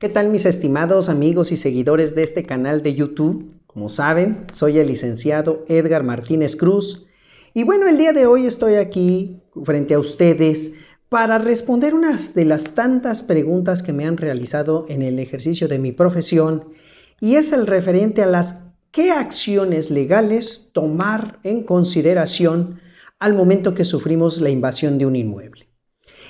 ¿Qué tal, mis estimados amigos y seguidores de este canal de YouTube? Como saben, soy el licenciado Edgar Martínez Cruz. Y bueno, el día de hoy estoy aquí frente a ustedes para responder unas de las tantas preguntas que me han realizado en el ejercicio de mi profesión, y es el referente a qué acciones legales tomar en consideración al momento que sufrimos la invasión de un inmueble.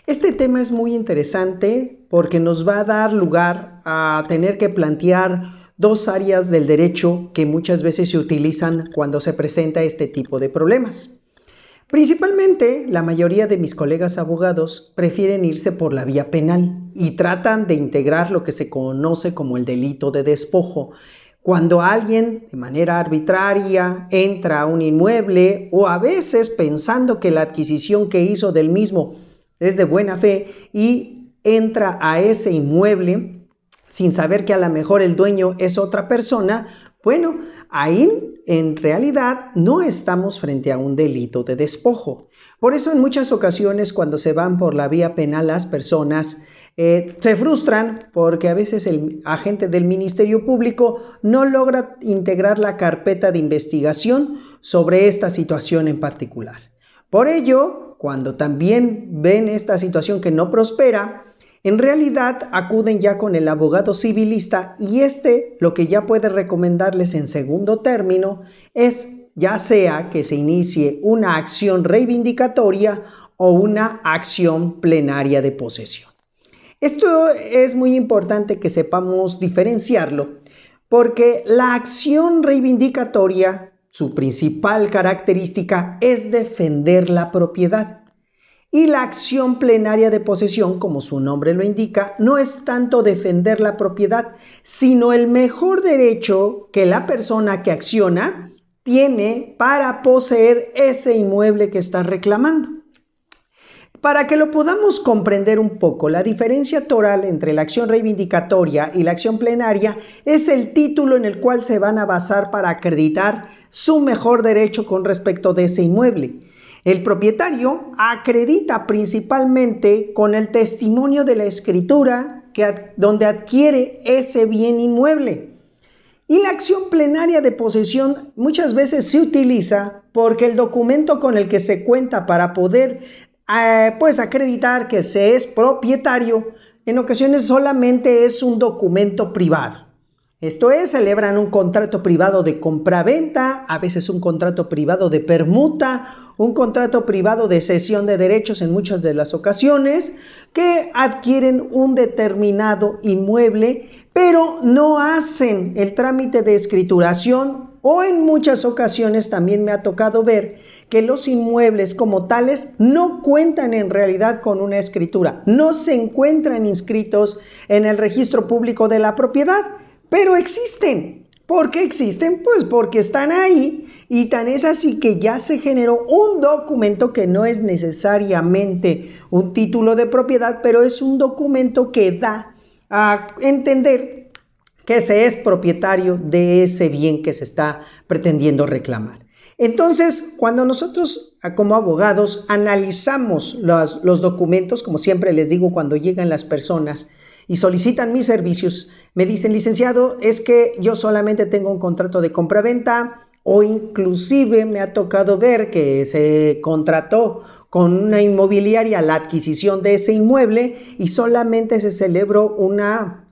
Este tema es muy interesante porque nos va a dar lugar a tener que plantear dos áreas del derecho que muchas veces se utilizan cuando se presenta este tipo de problemas. Principalmente, la mayoría de mis colegas abogados prefieren irse por la vía penal y tratan de integrar lo que se conoce como el delito de despojo. Cuando alguien de manera arbitraria entra a un inmueble, o a veces pensando que la adquisición que hizo del mismo es de buena fe y entra a ese inmueble sin saber que a lo mejor el dueño es otra persona, bueno, ahí en realidad no estamos frente a un delito de despojo. Por eso en muchas ocasiones cuando se van por la vía penal las personas se frustran porque a veces el agente del Ministerio Público no logra integrar la carpeta de investigación sobre esta situación en particular. Por ello, cuando también ven esta situación que no prospera, en realidad acuden ya con el abogado civilista, y lo que ya puede recomendarles en segundo término es ya sea que se inicie una acción reivindicatoria o una acción plenaria de posesión. Esto es muy importante que sepamos diferenciarlo, porque la acción reivindicatoria, su principal característica es defender la propiedad. Y la acción plenaria de posesión, como su nombre lo indica, no es tanto defender la propiedad, sino el mejor derecho que la persona que acciona tiene para poseer ese inmueble que está reclamando. Para que lo podamos comprender un poco, la diferencia toral entre la acción reivindicatoria y la acción plenaria es el título en el cual se van a basar para acreditar su mejor derecho con respecto de ese inmueble. El propietario acredita principalmente con el testimonio de la escritura donde adquiere ese bien inmueble. Y la acción plenaria de posesión muchas veces se utiliza porque el documento con el que se cuenta para poder acreditar que se es propietario, en ocasiones solamente es un documento privado. Esto es, celebran un contrato privado de compra-venta, a veces un contrato privado de permuta, un contrato privado de cesión de derechos en muchas de las ocasiones, que adquieren un determinado inmueble, pero no hacen el trámite de escrituración, o en muchas ocasiones también me ha tocado ver que los inmuebles como tales no cuentan en realidad con una escritura, no se encuentran inscritos en el registro público de la propiedad, pero existen. ¿Por qué existen? Pues porque están ahí, y tan es así que ya se generó un documento que no es necesariamente un título de propiedad, pero es un documento que da a entender que se es propietario de ese bien que se está pretendiendo reclamar. Entonces, cuando nosotros como abogados analizamos los documentos, como siempre les digo cuando llegan las personas y solicitan mis servicios, me dicen: licenciado, es que yo solamente tengo un contrato de compraventa, o inclusive me ha tocado ver que se contrató con una inmobiliaria la adquisición de ese inmueble y solamente se celebró una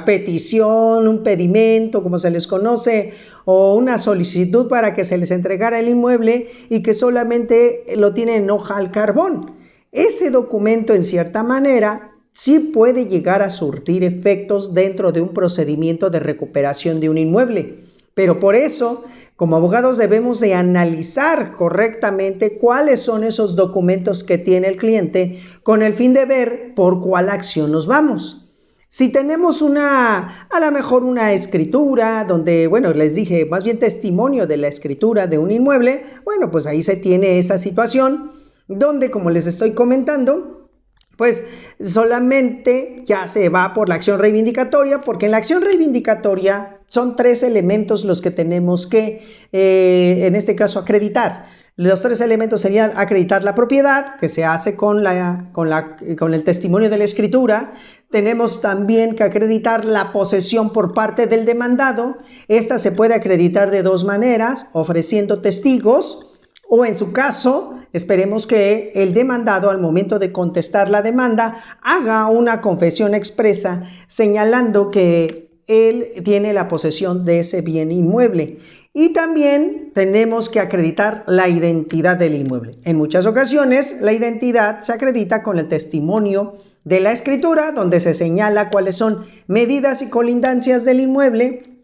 petición, un pedimento, como se les conoce, o una solicitud para que se les entregara el inmueble, y que solamente lo tienen en hoja al carbón. Ese documento, en cierta manera, sí puede llegar a surtir efectos dentro de un procedimiento de recuperación de un inmueble, pero por eso, como abogados, debemos de analizar correctamente cuáles son esos documentos que tiene el cliente con el fin de ver por cuál acción nos vamos. Si tenemos a lo mejor una escritura donde, les dije, más bien testimonio de la escritura de un inmueble, pues ahí se tiene esa situación donde, como les estoy comentando, pues solamente ya se va por la acción reivindicatoria, porque en la acción reivindicatoria son 3 elementos los que tenemos que, en este caso, acreditar. Los tres elementos serían acreditar la propiedad, que se hace con el testimonio de la escritura. Tenemos también que acreditar la posesión por parte del demandado. Esta se puede acreditar de dos maneras, ofreciendo testigos, o en su caso, esperemos que el demandado al momento de contestar la demanda haga una confesión expresa señalando que él tiene la posesión de ese bien inmueble. Y también tenemos que acreditar la identidad del inmueble. En muchas ocasiones la identidad se acredita con el testimonio de la escritura, donde se señala cuáles son medidas y colindancias del inmueble.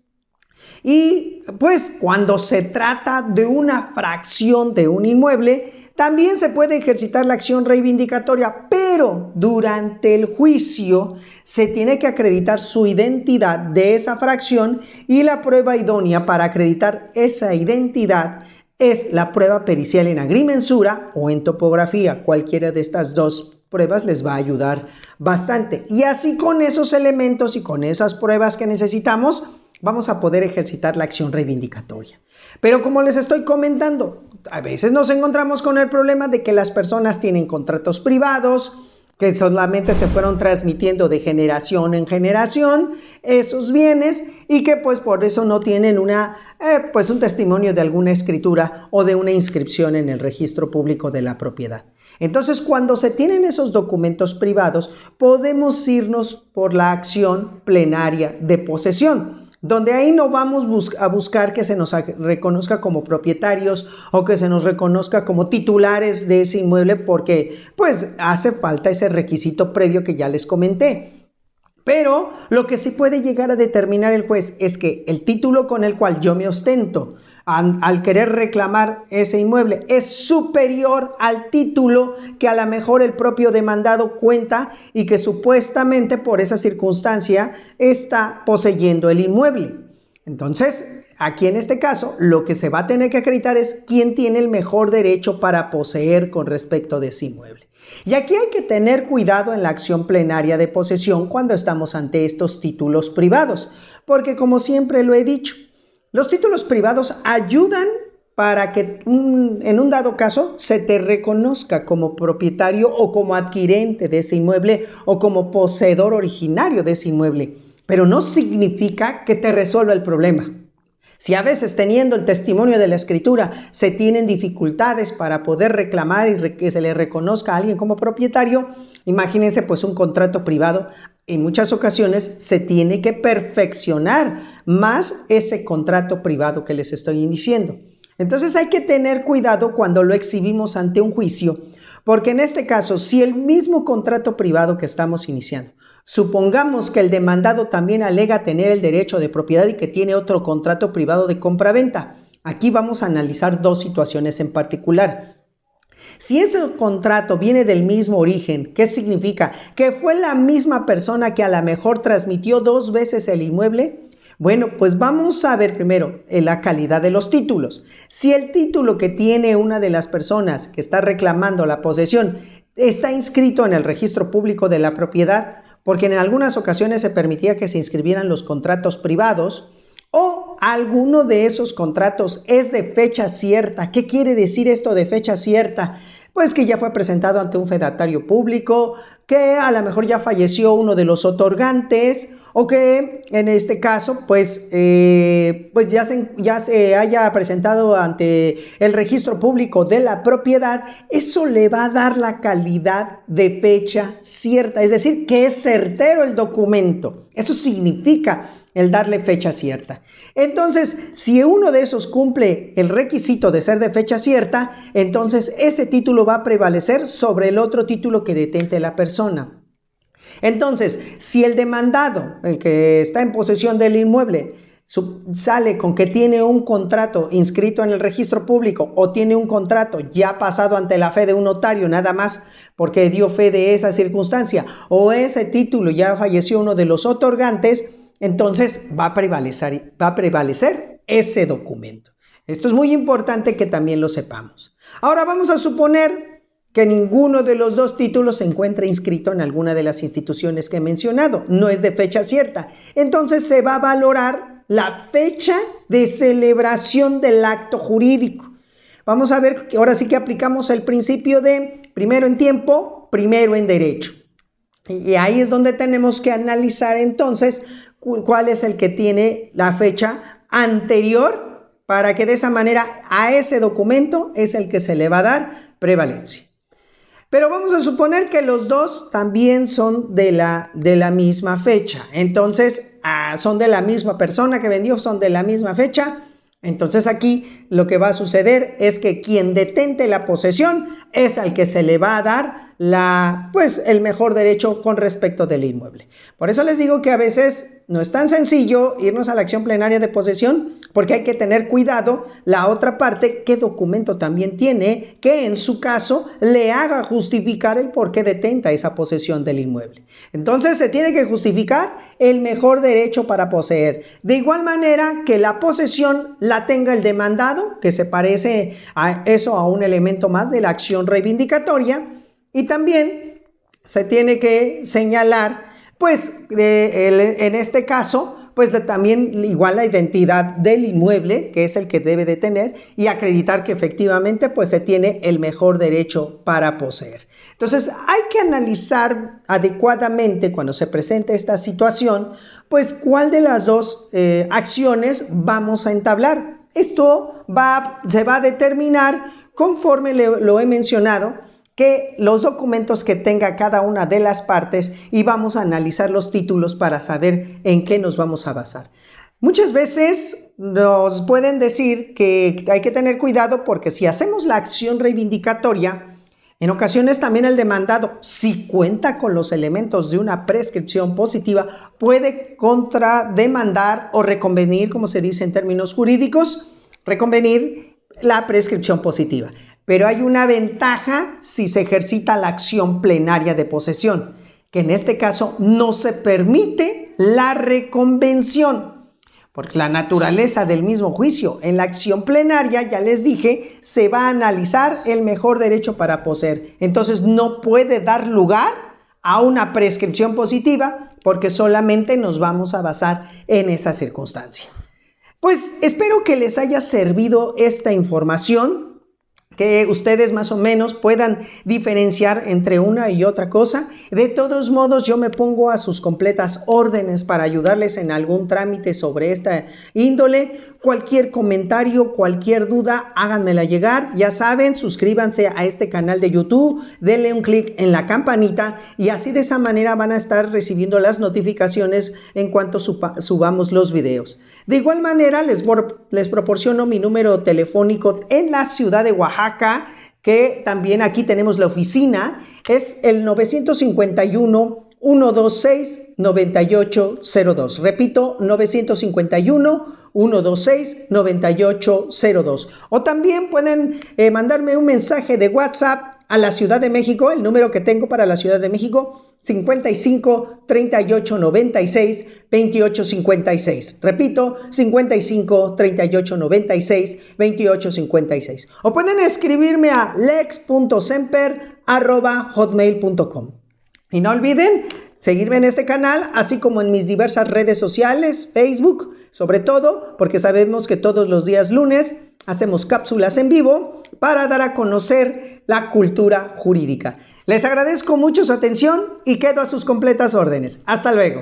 Y pues cuando se trata de una fracción de un inmueble, también se puede ejercitar la acción reivindicatoria, pero durante el juicio se tiene que acreditar su identidad de esa fracción, y la prueba idónea para acreditar esa identidad es la prueba pericial en agrimensura o en topografía. Cualquiera de estas dos pruebas les va a ayudar bastante. Y así, con esos elementos y con esas pruebas que necesitamos, vamos a poder ejercitar la acción reivindicatoria. Pero como les estoy comentando, a veces nos encontramos con el problema de que las personas tienen contratos privados que solamente se fueron transmitiendo de generación en generación esos bienes, y que pues por eso no tienen un testimonio de alguna escritura o de una inscripción en el registro público de la propiedad. Entonces, cuando se tienen esos documentos privados, podemos irnos por la acción plenaria de posesión, donde ahí no vamos a buscar que se nos reconozca como propietarios o que se nos reconozca como titulares de ese inmueble, porque pues hace falta ese requisito previo que ya les comenté. Pero lo que sí puede llegar a determinar el juez es que el título con el cual yo me ostento al querer reclamar ese inmueble es superior al título que a lo mejor el propio demandado cuenta y que supuestamente por esa circunstancia está poseyendo el inmueble. Entonces, aquí en este caso, lo que se va a tener que acreditar es quién tiene el mejor derecho para poseer con respecto de ese inmueble. Y aquí hay que tener cuidado en la acción plenaria de posesión cuando estamos ante estos títulos privados, porque como siempre lo he dicho, los títulos privados ayudan para que en un dado caso se te reconozca como propietario o como adquirente de ese inmueble o como poseedor originario de ese inmueble, pero no significa que te resuelva el problema. Si a veces, teniendo el testimonio de la escritura, se tienen dificultades para poder reclamar y que se le reconozca a alguien como propietario, imagínense pues un contrato privado. En muchas ocasiones se tiene que perfeccionar más ese contrato privado que les estoy diciendo. Entonces hay que tener cuidado cuando lo exhibimos ante un juicio, porque en este caso, si el mismo contrato privado que estamos iniciando, supongamos que el demandado también alega tener el derecho de propiedad y que tiene otro contrato privado de compra-venta, aquí vamos a analizar dos situaciones en particular. Si ese contrato viene del mismo origen, ¿qué significa? ¿Que fue la misma persona que a lo mejor transmitió 2 veces el inmueble? Bueno, pues vamos a ver primero la calidad de los títulos. Si el título que tiene una de las personas que está reclamando la posesión está inscrito en el registro público de la propiedad, porque en algunas ocasiones se permitía que se inscribieran los contratos privados, o alguno de esos contratos es de fecha cierta. ¿Qué quiere decir esto de fecha cierta? Pues que ya fue presentado ante un fedatario público, que a lo mejor ya falleció uno de los otorgantes, o que en este caso pues ya se haya presentado ante el registro público de la propiedad. Eso le va a dar la calidad de fecha cierta, es decir, que es certero el documento. Eso significa el darle fecha cierta. Entonces, si uno de esos cumple el requisito de ser de fecha cierta, entonces ese título va a prevalecer sobre el otro título que detente la persona. Entonces, si el demandado, el que está en posesión del inmueble, sale con que tiene un contrato inscrito en el registro público o tiene un contrato ya pasado ante la fe de un notario nada más porque dio fe de esa circunstancia, o ese título ya falleció uno de los otorgantes, entonces va a prevalecer ese documento. Esto es muy importante que también lo sepamos. Ahora vamos a suponer que ninguno de los dos títulos se encuentra inscrito en alguna de las instituciones que he mencionado, no es de fecha cierta. Entonces se va a valorar la fecha de celebración del acto jurídico. Vamos a ver que ahora sí que aplicamos el principio de primero en tiempo, primero en derecho. Y ahí es donde tenemos que analizar entonces cuál es el que tiene la fecha anterior, para que de esa manera a ese documento es el que se le va a dar prevalencia. Pero vamos a suponer que los dos también son de la misma fecha. Entonces, son de la misma persona que vendió, son de la misma fecha. Entonces aquí lo que va a suceder es que quien detente la posesión es al que se le va a dar el mejor derecho con respecto del inmueble. Por eso les digo que a veces no es tan sencillo irnos a la acción plenaria de posesión, porque hay que tener cuidado la otra parte qué documento también tiene que en su caso le haga justificar el por qué detenta esa posesión del inmueble. Entonces se tiene que justificar el mejor derecho para poseer. De igual manera que la posesión la tenga el demandado, que se parece a eso, a un elemento más de la acción reivindicatoria. Y también se tiene que señalar, pues, en este caso, pues también igual la identidad del inmueble, que es el que debe de tener, y acreditar que efectivamente, pues, se tiene el mejor derecho para poseer. Entonces, hay que analizar adecuadamente cuando se presente esta situación, pues, cuál de las dos acciones vamos a entablar. Esto se va a determinar conforme lo he mencionado, que los documentos que tenga cada una de las partes, y vamos a analizar los títulos para saber en qué nos vamos a basar. Muchas veces nos pueden decir que hay que tener cuidado porque si hacemos la acción reivindicatoria, en ocasiones también el demandado, si cuenta con los elementos de una prescripción positiva, puede contrademandar o reconvenir, como se dice en términos jurídicos, reconvenir la prescripción positiva. Pero hay una ventaja si se ejercita la acción plenaria de posesión, que en este caso no se permite la reconvención, porque la naturaleza del mismo juicio en la acción plenaria, ya les dije, se va a analizar el mejor derecho para poseer. Entonces no puede dar lugar a una prescripción positiva porque solamente nos vamos a basar en esa circunstancia. Pues espero que les haya servido esta información, que ustedes más o menos puedan diferenciar entre una y otra cosa. De todos modos, yo me pongo a sus completas órdenes para ayudarles en algún trámite sobre esta índole. Cualquier comentario, cualquier duda, háganmela llegar. Ya saben, suscríbanse a este canal de YouTube, denle un clic en la campanita y así de esa manera van a estar recibiendo las notificaciones en cuanto subamos los videos. De igual manera, les proporciono mi número telefónico en la ciudad de Oaxaca, que también aquí tenemos la oficina, es el 951-126-9802. Repito, 951-126-9802. O también pueden mandarme un mensaje de WhatsApp a la Ciudad de México, el número que tengo para la Ciudad de México, 55 38 96 28 56. Repito, 55 38 96 28 56. O pueden escribirme a lex.semper@hotmail.com. Y no olviden seguirme en este canal, así como en mis diversas redes sociales, Facebook, sobre todo, porque sabemos que todos los días lunes hacemos cápsulas en vivo para dar a conocer la cultura jurídica. Les agradezco mucho su atención y quedo a sus completas órdenes. Hasta luego.